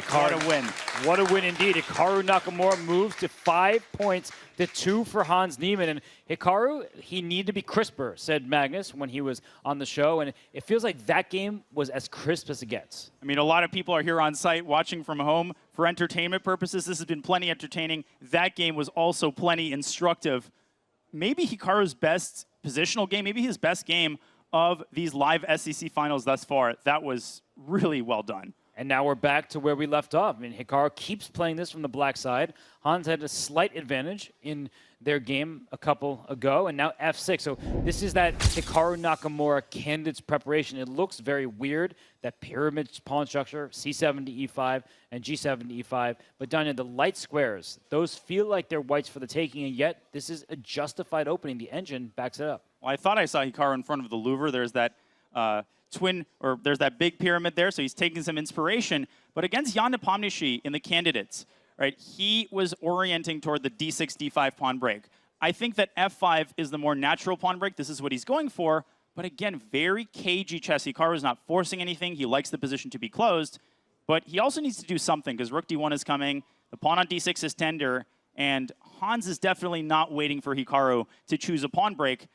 What a win. What a win indeed. Hikaru Nakamura moves to 5 points to 2 for Hans Niemann. And Hikaru, he needed to be crisper, said Magnus when he was on the show. And it feels like that game was as crisp as it gets. I mean, a lot of people are here on site watching from home. For entertainment purposes, this has been plenty entertaining. That game was also plenty instructive. Maybe Hikaru's best positional game, maybe his best game of these live SEC finals thus far. That was really well done. And now we're back to where we left off. I mean, Hikaru keeps playing this from the black side. Hans had a slight advantage in their game a couple ago, and now F6. So this is that Hikaru Nakamura candidate's preparation. It looks very weird, that pyramid pawn structure, C7 to E5 and G7 to E5. But Danya, the light squares, those feel like they're whites for the taking, and yet this is a justified opening. The engine backs it up. Well, I thought I saw Hikaru in front of the Louvre. There's that there's that big pyramid there, so he's taking some inspiration. But against Jan Nepomniachtchi in the candidates, right, he was orienting toward the D6, D5 pawn break. I think that F5 is the more natural pawn break. This is what he's going for. But again, very cagey chess. Hikaru is not forcing anything. He likes the position to be closed. But he also needs to do something, because Rook D1 is coming. The pawn on D6 is tender. And Hans is definitely not waiting for Hikaru to choose a pawn break.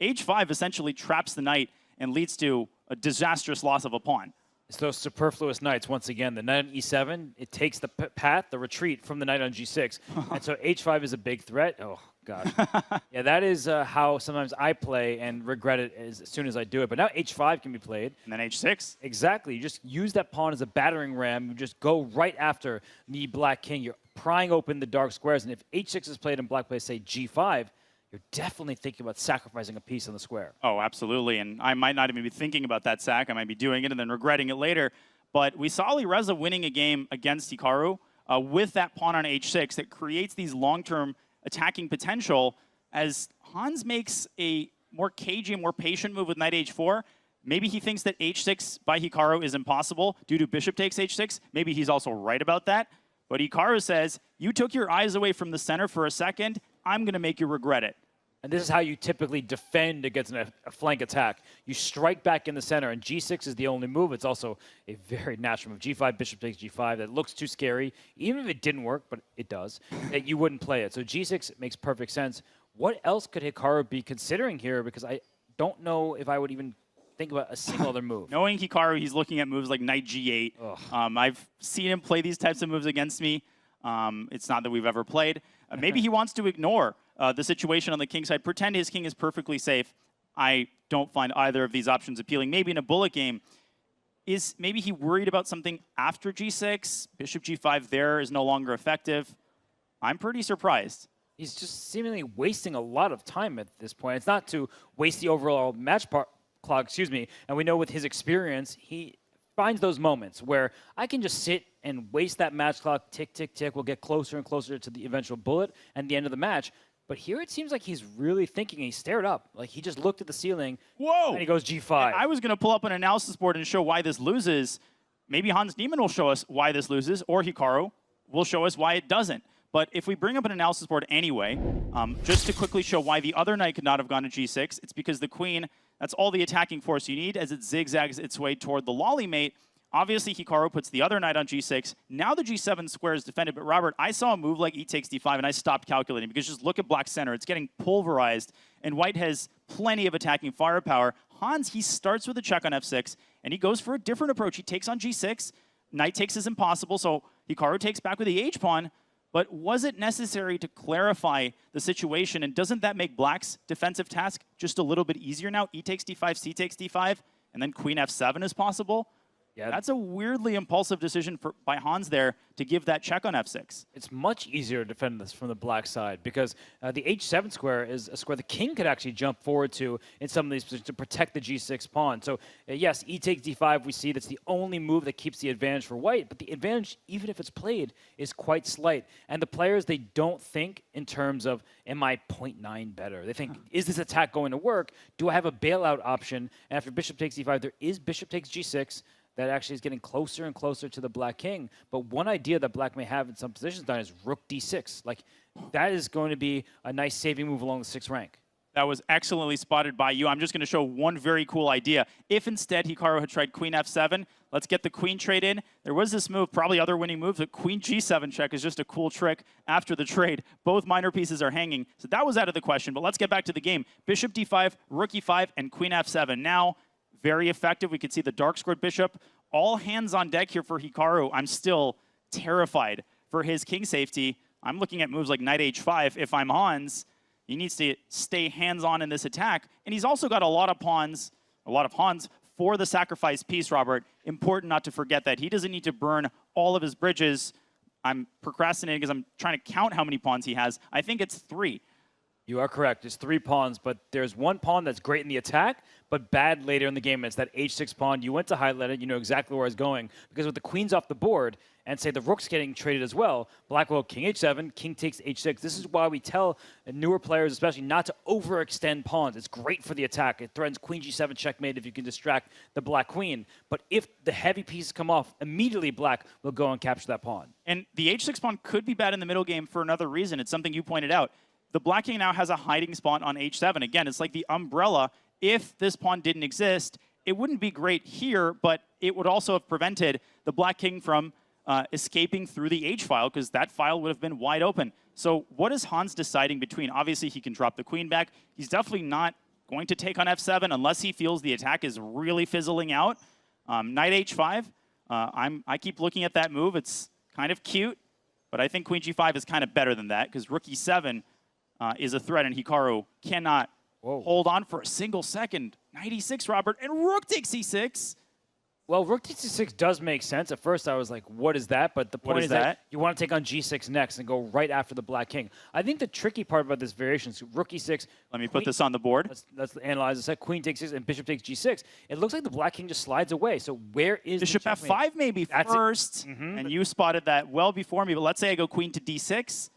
H5 essentially traps the knight and leads to a disastrous loss of a pawn. It's those superfluous knights. Once again, the knight on E7, it takes the path, the retreat from the knight on G6. And so H5 is a big threat. Oh, God. Yeah, that is how sometimes I play and regret it as soon as I do it. But now H5 can be played. And then H6. Exactly. You just use that pawn as a battering ram. You just go right after the black king. You're prying open the dark squares. And if H6 is played and black plays, say, G5, you're definitely thinking about sacrificing a piece on the square. Oh, absolutely. And I might not even be thinking about that sack. I might be doing it and then regretting it later. But we saw Ali Reza winning a game against Hikaru with that pawn on H6 that creates these long-term attacking potential. As Hans makes a more cagey, more patient move with knight H4, maybe he thinks that H6 by Hikaru is impossible due to bishop takes H6. Maybe he's also right about that. But Hikaru says, you took your eyes away from the center for a second. I'm going to make you regret it. And this is how you typically defend against a flank attack. You strike back in the center, and G6 is the only move. It's also a very natural move. G5, bishop takes G5. That looks too scary. Even if it didn't work, but it does, that you wouldn't play it. So G6 makes perfect sense. What else could Hikaru be considering here? Because I don't know if I would even think about a single other move. Knowing Hikaru, he's looking at moves like knight G8. I've seen him play these types of moves against me. It's not that we've ever played. Maybe he wants to ignore the situation on the king side. Pretend his king is perfectly safe. I don't find either of these options appealing. Maybe in a bullet game, is maybe he worried about something after G6? Bishop G5 there is no longer effective. I'm pretty surprised. He's just seemingly wasting a lot of time at this point. It's not to waste the overall match clock, and we know with his experience, he finds those moments where I can just sit and waste that match clock, tick, tick, tick. We'll get closer and closer to the eventual bullet and the end of the match. But here it seems like he's really thinking. He stared up. Like he just looked at the ceiling. Whoa! And he goes G5. I was going to pull up an analysis board and show why this loses. Maybe Hans Niemann will show us why this loses, or Hikaru will show us why it doesn't. But if we bring up an analysis board anyway, just to quickly show why the other knight could not have gone to G6, it's because the queen, that's all the attacking force you need as it zigzags its way toward the lolly mate. Obviously, Hikaru puts the other knight on G6. Now the G7 square is defended. But Robert, I saw a move like E takes D5, and I stopped calculating because just look at black's center. It's getting pulverized, and white has plenty of attacking firepower. Hans, he starts with a check on F6, and he goes for a different approach. He takes on G6. Knight takes is impossible, so Hikaru takes back with the H-pawn. But was it necessary to clarify the situation, and doesn't that make black's defensive task just a little bit easier now? E takes D5, C takes D5, and then Queen F7 is possible? Yeah, that's a weirdly impulsive decision by Hans there to give that check on F6. It's much easier to defend this from the black side because the H7 square is a square the king could actually jump forward to in some of these positions to protect the G6 pawn. So yes, E takes D5, we see that's the only move that keeps the advantage for white, but the advantage, even if it's played, is quite slight. And the players, they don't think in terms of, am I 0.9 better? They think, is this attack going to work? Do I have a bailout option? And after bishop takes D5, there is bishop takes G6, that actually is getting closer and closer to the black king. But one idea that black may have in some positions done is rook d6. Like, that is going to be a nice saving move along the 6th rank. That was excellently spotted by you. I'm just going to show one very cool idea. If instead Hikaru had tried queen f7, Let's get the queen trade in. There was this move, probably other winning moves, but queen g7 check is just a cool trick after the trade. Both minor pieces are hanging, so that was out of the question. But let's get back to the game. Bishop d5, rook e5, and queen f7. Now, very effective. We could see the dark squared bishop. All hands on deck here for Hikaru. I'm still terrified for his king safety. I'm looking at moves like knight h5. If I'm Hans, he needs to stay hands-on in this attack. And he's also got a lot of pawns, a lot of pawns for the sacrifice piece, Robert. Important not to forget that. He doesn't need to burn all of his bridges. I'm procrastinating because I'm trying to count how many pawns he has. I think it's 3. You are correct. It's 3 pawns, but there's one pawn that's great in the attack, but bad later in the game. It's that h6 pawn. You went to highlight it. You know exactly where I was going. Because with the queens off the board, and say the rook's getting traded as well, black will king h7, king takes h6. This is why we tell newer players especially not to overextend pawns. It's great for the attack. It threatens queen g7 checkmate if you can distract the black queen. But if the heavy pieces come off, immediately black will go and capture that pawn. And the h6 pawn could be bad in the middle game for another reason. It's something you pointed out. The black king now has a hiding spot on h7. Again, it's like the umbrella. If this pawn didn't exist, it wouldn't be great here, but it would also have prevented the black king from escaping through the H file, because that file would have been wide open. So what is Hans deciding between? Obviously, he can drop the queen back. He's definitely not going to take on f7 unless he feels the attack is really fizzling out. Knight h5, I keep looking at that move. It's kind of cute, but I think queen g5 is kind of better than that, because rook e7 is a threat, and Hikaru cannot hold on for a single second. Knight e6, Robert, and rook takes e6. Well, rook takes c6 does make sense. At first, I was like, what is that? But the point is that you want to take on g6 next and go right after the black king. I think the tricky part about this variation is rook e6. Let me put this on the board. Let's analyze this. Queen takes 6 and bishop takes g6. It looks like the black king just slides away. So where is bishop f5 maybe first? And you spotted that well before me. But let's say I go queen to d6.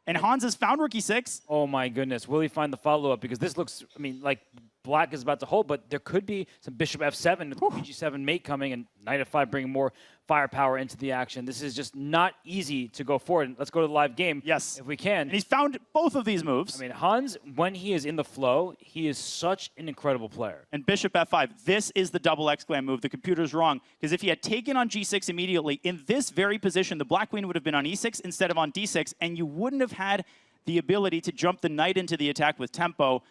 And Hans has found rook e6. Oh, my goodness. Will he find the follow-up? Because this looks, I mean, like black is about to hold, but there could be some bishop f7 with queen g7 mate coming and knight f5 bringing more firepower into the action. This is just not easy to go forward. Let's go to the live game. Yes. If we can. And he's found both of these moves. I mean, Hans, when he is in the flow, he is such an incredible player. And bishop f5. This is the double exclam move. The computer's wrong. Because if he had taken on g6 immediately, in this very position, the black queen would have been on e6 instead of on d6, and you wouldn't have had the ability to jump the knight into the attack with tempo.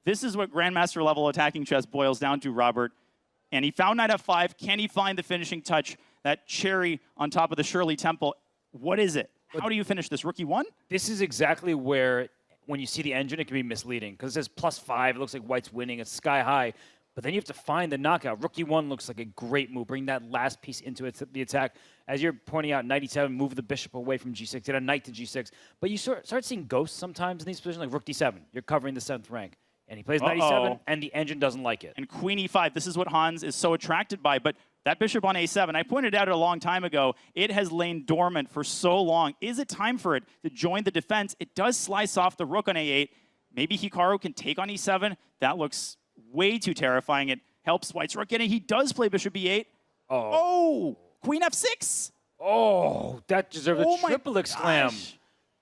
This is what Grandmaster level attacking chess boils down to, Robert. And he found knight f5. Can he find the finishing touch, that cherry on top of the Shirley Temple? What is it? How do you finish this? Rook e1? This is exactly where, when you see the engine, it can be misleading. Because it says +5. It looks like white's winning. It's sky high. But then you have to find the knockout. Rook e1 looks like a great move. Bring that last piece into the attack. As you're pointing out, knight e7, move the bishop away from g6. Get a knight to g6. But you start seeing ghosts sometimes in these positions, like rook d7. You're covering the 7th rank. And he plays knight e7, and the engine doesn't like it. And queen e5. This is what Hans is so attracted by. But that bishop on a7, I pointed out a long time ago, it has lain dormant for so long. Is it time for it to join the defense? It does slice off the rook on a8. Maybe Hikaru can take on e7. That looks way too terrifying. It helps white's rook in it. He does play bishop e8. Oh, queen f6. Oh, that deserves a triple exclam.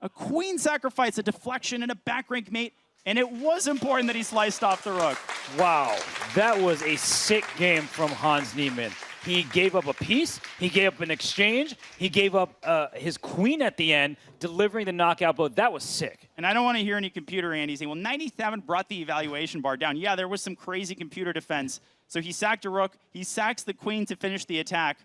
A queen sacrifice, a deflection, and a back rank mate. And it was important that he sliced off the rook. Wow, that was a sick game from Hans Niemann. He gave up a piece, he gave up an exchange, he gave up his queen at the end, delivering the knockout blow. That was sick. And I don't want to hear any computer Andy saying, well, 97 brought the evaluation bar down. Yeah, there was some crazy computer defense. So he sacked a rook, he sacks the queen to finish the attack.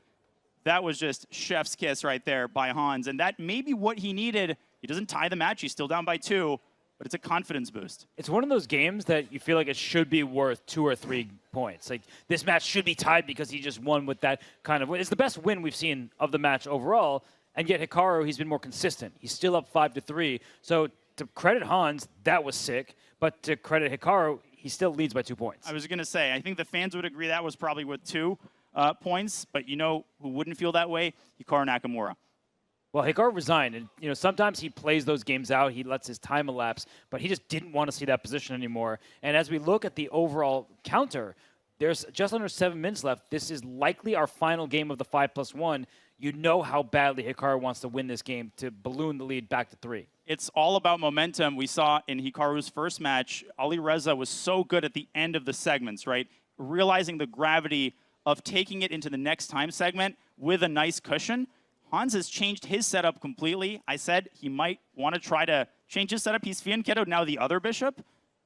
That was just chef's kiss right there by Hans. And that may be what he needed. He doesn't tie the match, he's still down by 2. But it's a confidence boost. It's one of those games that you feel like it should be worth 2 or 3 points. Like, this match should be tied because he just won with that kind of win. It's the best win we've seen of the match overall, and yet Hikaru, he's been more consistent. He's still up 5-3. So to credit Hans, that was sick. But to credit Hikaru, he still leads by 2 points. I was going to say, I think the fans would agree that was probably worth 2 points. But you know who wouldn't feel that way? Hikaru Nakamura. Well, Hikaru resigned, and sometimes he plays those games out, he lets his time elapse, but he just didn't want to see that position anymore. And as we look at the overall counter, there's just under 7 minutes left. This is likely our final game of the 5+1. You know how badly Hikaru wants to win this game to balloon the lead back to 3. It's all about momentum. We saw in Hikaru's first match, Ali Reza was so good at the end of the segments, right? Realizing the gravity of taking it into the next time segment with a nice cushion. Hans has changed his setup completely. I said he might want to try to change his setup. He's fianchettoed now the other bishop.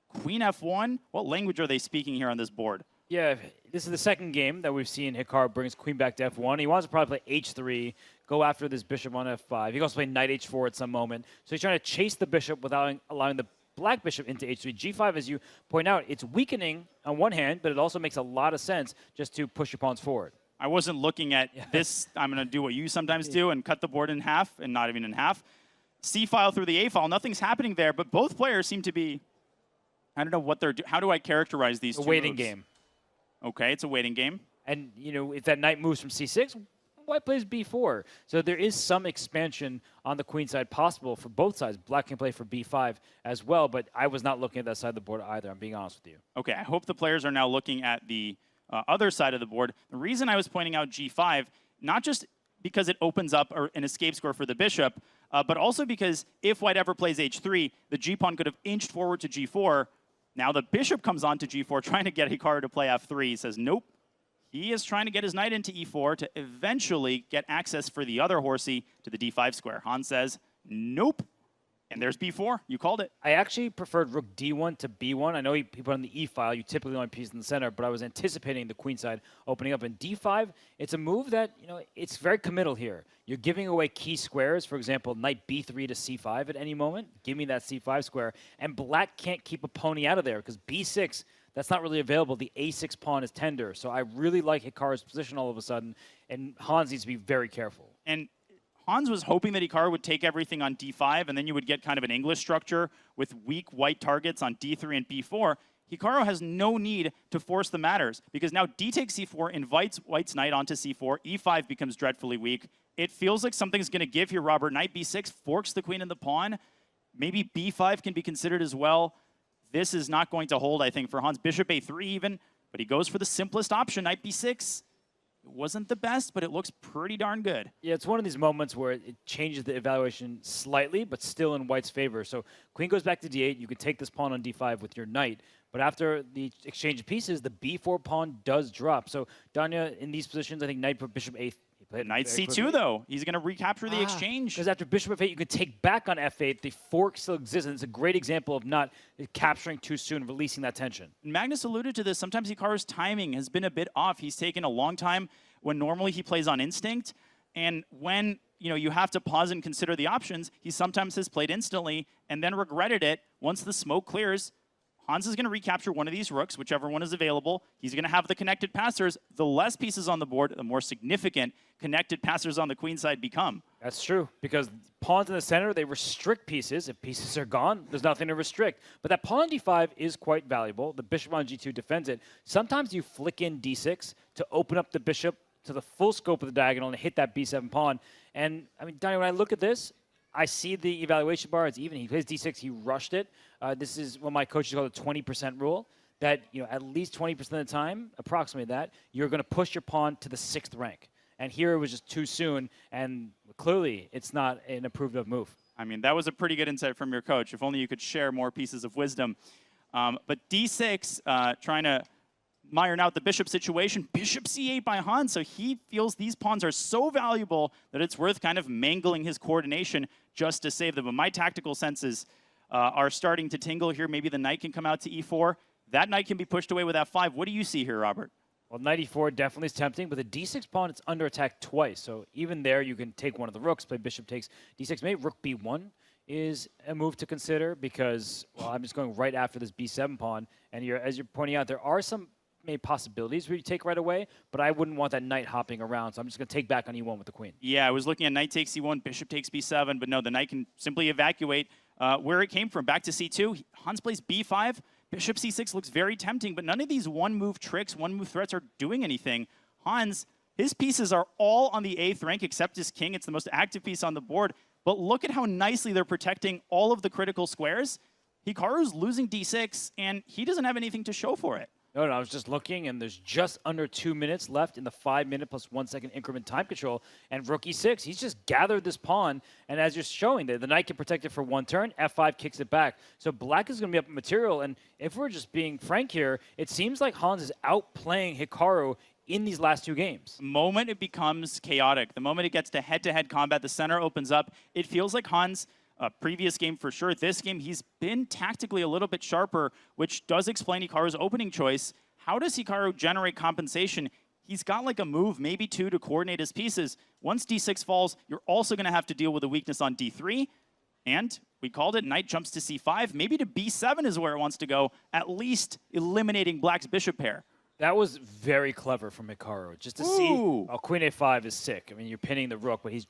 Queen F1. What language are they speaking here on this board? Yeah, this is the second game that we've seen Hikaru brings queen back to F1. He wants to probably play H3, go after this bishop on F5. He can also play knight H4 at some moment. So he's trying to chase the bishop without allowing the black bishop into H3. G5, as you point out, it's weakening on one hand, but it also makes a lot of sense just to push your pawns forward. I wasn't looking at this. I'm going to do what you sometimes do and cut the board in half, and not even in half. C file through the A file. Nothing's happening there, but both players seem to be, I don't know what they're doing. How do I characterize these two moves? A waiting game. Okay, it's a waiting game. And, you know, if that knight moves from C6, white plays B4. So there is some expansion on the queen side possible for both sides. Black can play for B5 as well, but I was not looking at that side of the board either. I'm being honest with you. Okay, I hope the players are now looking at the other side of the board. The reason I was pointing out G5, not just because it opens up an escape score for the bishop, but also because if white ever plays H3, the G-pawn could have inched forward to G4. Now the bishop comes on to G4, trying to get Hikaru to play F3. He says, nope. He is trying to get his knight into E4 to eventually get access for the other horsey to the D5 square. Hans says, nope. And there's B4. You called it. I actually preferred rook D1 to B1. I know he put on the E file. You typically only piece in the center, but I was anticipating the queen side opening up. In D5, it's a move that, you know, it's very committal here. You're giving away key squares. For example, knight B3 to C5 at any moment. Give me that C5 square. And black can't keep a pony out of there because B6, that's not really available. The A6 pawn is tender. So I really like Hikaru's position all of a sudden, and Hans needs to be very careful. And Hans was hoping that Hikaru would take everything on D5, and then you would get kind of an English structure with weak white targets on D3 and B4. Hikaru has no need to force the matters, because now D takes C4 invites white's knight onto C4. E5 becomes dreadfully weak. It feels like something's going to give here, Robert. Knight B6 forks the queen and the pawn. Maybe B5 can be considered as well. This is not going to hold, I think, for Hans. Bishop A3 even, but he goes for the simplest option, Knight B6. It wasn't the best, but it looks pretty darn good. Yeah, it's one of these moments where it changes the evaluation slightly, but still in white's favor. So queen goes back to D8. You can take this pawn on D5 with your knight. But after the exchange of pieces, the B4 pawn does drop. So Danya, in these positions, I think knight for bishop A3. Knight C2, though. He's going to recapture the exchange. Because after bishop F8, you can take back on F8. The fork still exists, and it's a great example of not capturing too soon, releasing that tension. Magnus alluded to this. Sometimes Hikaru's timing has been a bit off. He's taken a long time when normally he plays on instinct. And when you have to pause and consider the options, he sometimes has played instantly and then regretted it once the smoke clears. Hans is going to recapture one of these rooks, whichever one is available. He's going to have the connected passers. The less pieces on the board, the more significant connected passers on the queen side become. That's true, because pawns in the center, they restrict pieces. If pieces are gone, there's nothing to restrict. But that pawn on D5 is quite valuable. The bishop on G2 defends it. Sometimes you flick in D6 to open up the bishop to the full scope of the diagonal and hit that B7 pawn. And, I mean, Donnie, when I look at this, I see the evaluation bar. It's even. He plays D6. He rushed it. This is what my coaches call the 20% rule, that at least 20% of the time, approximately that, you're going to push your pawn to the 6th rank. And here it was just too soon, and clearly it's not an approved of move. I mean, that was a pretty good insight from your coach. If only you could share more pieces of wisdom. But D6, trying to iron out the bishop situation. Bishop C8 by Hans, so he feels these pawns are so valuable that it's worth kind of mangling his coordination just to save them. But my tactical senses are starting to tingle here. Maybe the knight can come out to E4. That knight can be pushed away with F5. What do you see here, Robert? Well, knight E4 definitely is tempting, but the D6 pawn, it's under attack twice. So even there, you can take one of the rooks, play bishop takes D6. Maybe rook B1 is a move to consider because, well, I'm just going right after this B7 pawn. And as you're pointing out, there are some maybe possibilities where you take right away, but I wouldn't want that knight hopping around, so I'm just going to take back on E1 with the queen. Yeah, I was looking at knight takes E1, bishop takes B7, but no, the knight can simply evacuate where it came from, back to C2. Hans plays B5, bishop C6 looks very tempting, but none of these one-move tricks, one-move threats are doing anything. Hans, his pieces are all on the 8th rank except his king. It's the most active piece on the board, but look at how nicely they're protecting all of the critical squares. Hikaru's losing D6, and he doesn't have anything to show for it. No, I was just looking, and there's just under 2 minutes left in the 5-minute plus 1 second increment time control. And rook E6, he's just gathered this pawn, and as you're showing, the knight can protect it for 1 turn. F5 kicks it back. So black is going to be up in material, and if we're just being frank here, it seems like Hans is outplaying Hikaru in these last 2 games. The moment it becomes chaotic, the moment it gets to head-to-head combat, the center opens up, it feels like Hans, previous game for sure, this game, he's been tactically a little bit sharper, which does explain Hikaru's opening choice. How does Hikaru generate compensation? He's got like a move, maybe 2, to coordinate his pieces. Once D6 falls, you're also going to have to deal with a weakness on D3. And we called it, knight jumps to C5. Maybe to B7 is where it wants to go, at least eliminating Black's bishop pair. That was very clever from Hikaru. Just to see, oh, queen A5 is sick. I mean, you're pinning the rook, but he's,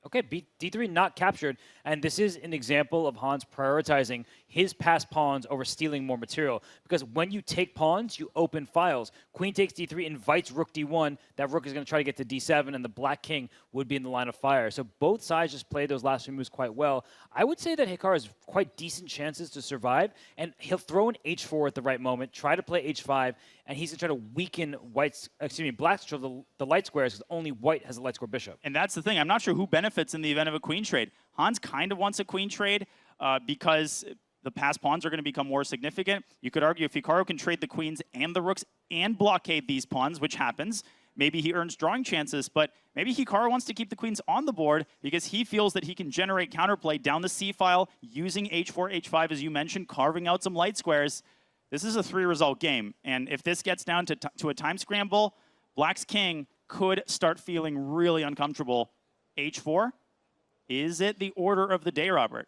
okay, D3 not captured. And this is an example of Hans prioritizing his passed pawns over stealing more material. Because when you take pawns, you open files. Queen takes D3, invites rook D1. That rook is going to try to get to D7, and the black king would be in the line of fire. So both sides just played those last few moves quite well. I would say that Hikaru has quite decent chances to survive, and he'll throw an H4 at the right moment, try to play H5, and he's going to try to weaken Black's control of the light squares, because only white has a light square bishop. And that's the thing. I'm not sure who benefits in the event of a queen trade. Hans kind of wants a queen trade because the passed pawns are going to become more significant. You could argue if Hikaru can trade the queens and the rooks and blockade these pawns, which happens, maybe he earns drawing chances, but maybe Hikaru wants to keep the queens on the board because he feels that he can generate counterplay down the C file using H4, H5, as you mentioned, carving out some light squares. This is a 3-result game, and if this gets down to a time scramble, Black's king could start feeling really uncomfortable. H4, is it the order of the day, Robert?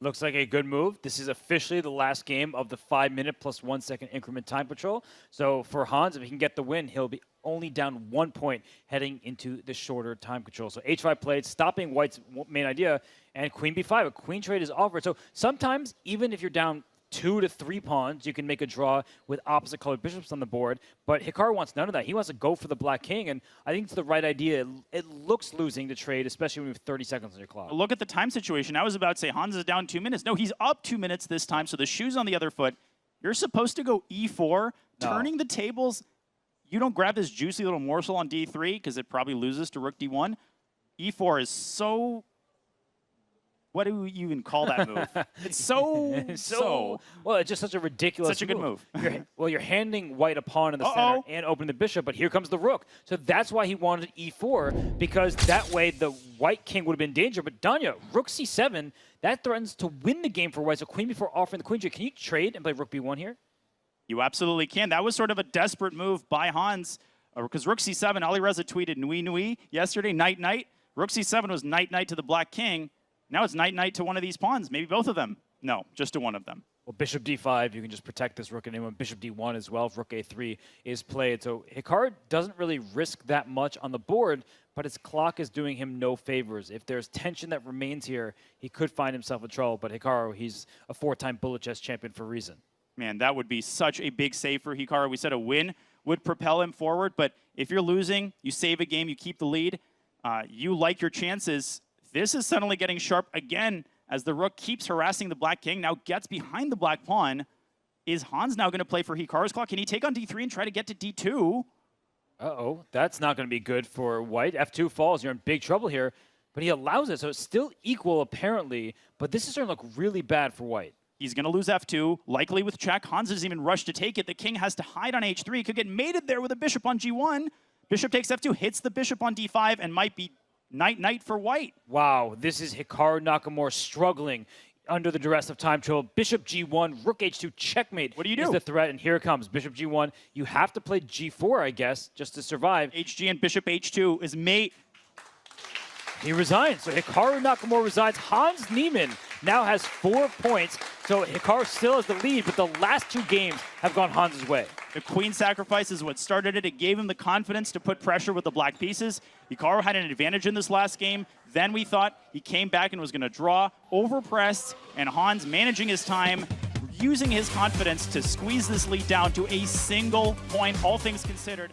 Looks like a good move. This is officially the last game of the 5-minute plus 1 second increment time control. So for Hans, if he can get the win, he'll be only down 1 point heading into the shorter time control. So H5 played, stopping white's main idea, and queen B5. A queen trade is offered. So sometimes, even if you're down 2 to 3 pawns, you can make a draw with opposite colored bishops on the board. But Hikaru wants none of that. He wants to go for the black king, and I think it's the right idea. It looks losing the trade, especially when you have 30 seconds on your clock. Look at the time situation. I was about to say Hans is down 2 minutes. No, he's up 2 minutes this time, so the shoe's on the other foot. You're supposed to go E4, turning the tables. You don't grab this juicy little morsel on D3 because it probably loses to rook D1. E4 is so... What do you even call that move? It's so... Well, it's just such a ridiculous Such a good move. You're handing white a pawn in the center and opening the bishop, but here comes the rook. So that's why he wanted E4, because that way the white king would have been in danger. But Danya, rook C7, that threatens to win the game for white. So queen B4 offering the queen trade. Can you trade and play rook B1 here? You absolutely can. That was sort of a desperate move by Hans, because rook C7, Ali Reza tweeted nui nui yesterday, knight knight. Rook C7 was knight knight to the black king. Now it's knight-knight to one of these pawns. Maybe both of them. No, just to one of them. Well, bishop D5, you can just protect this rook, and then bishop D1 as well if rook A3 is played. So Hikaru doesn't really risk that much on the board, but his clock is doing him no favors. If there's tension that remains here, he could find himself in trouble. But Hikaru, he's a 4-time bullet chess champion for a reason. Man, that would be such a big save for Hikaru. We said a win would propel him forward, but if you're losing, you save a game, you keep the lead, you like your chances. This is suddenly getting sharp again as the rook keeps harassing the black king, now gets behind the black pawn. Is Hans now going to play for Hikaru's clock? Can he take on D3 and try to get to D2? Uh-oh, that's not going to be good for white. F2 falls, you're in big trouble here, but he allows it, so it's still equal apparently, but this is starting to look really bad for white. He's going to lose F2, likely with check. Hans doesn't even rush to take it. The king has to hide on H3. Could get mated there with a bishop on G1. Bishop takes F2, hits the bishop on D5, and might be knight-knight for white. Wow, this is Hikaru Nakamura struggling under the duress of time trouble. Bishop G1, rook H2, checkmate. What do you do? Is the threat, and here it comes. Bishop G1. You have to play G4, I guess, just to survive. HG and Bishop H2 is mate. He resigns. So Hikaru Nakamura resigns. Hans Niemann now has 4 points. So Hikaru still has the lead, but the last 2 games have gone Hans' way. The queen sacrifice is what started it. It gave him the confidence to put pressure with the black pieces. Hikaru had an advantage in this last game. Then we thought he came back and was going to draw, overpressed, and Hans managing his time, using his confidence to squeeze this lead down to a single point, all things considered.